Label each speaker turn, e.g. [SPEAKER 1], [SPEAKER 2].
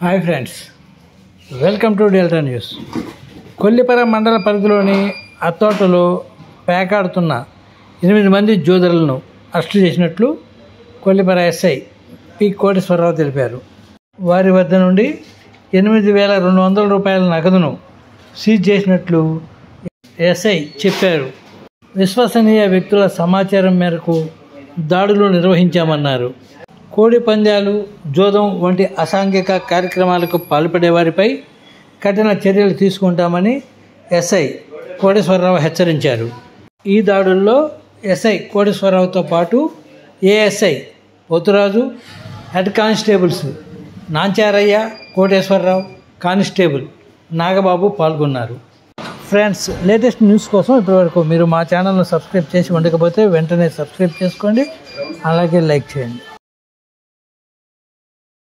[SPEAKER 1] Hi friends, welcome to delta news. Kollipara మండల పరిధిలోని అత్తోటలో పేకాడుతున్న 8 మంది జోదరులను అరెస్టు చేసినట్లు కొల్లిపర ఎస్ఐ పి కోటేశ్వరరావు తెలిపారు. వారి వద్ద నుండి 8,200 రూపాయల నగదును సీజ్ చేసినట్లు ఎస్ఐ చెప్పారు. విశ్వసనీయ వ్యక్తుల సమాచారం మేరకు దాడులు నిర్వహించామన్నారు. కోడి పందాలు, జోదం వంటి అసాంఘిక కార్యక్రమాలకు పాల్పడే వారిపై కఠిన చర్యలు తీసుకుంటామని ఎస్ఐ కోటేశ్వరరావు హెచ్చరించారు. ఈ దాడుల్లో ఎస్ఐ కోటేశ్వరరావుతో పాటు ASI Poturaju, head constables Nancharaiah, Koteswara Rao, constable Nagababu పాల్గొన్నారు. ఫ్రెండ్స్, లేటెస్ట్ న్యూస్ కోసం ఇప్పటివరకు మీరు మా ఛానల్ను సబ్స్క్రైబ్ చేసి ఉండకపోతే వెంటనే సబ్స్క్రైబ్ చేసుకోండి, అలాగే లైక్ చేయండి.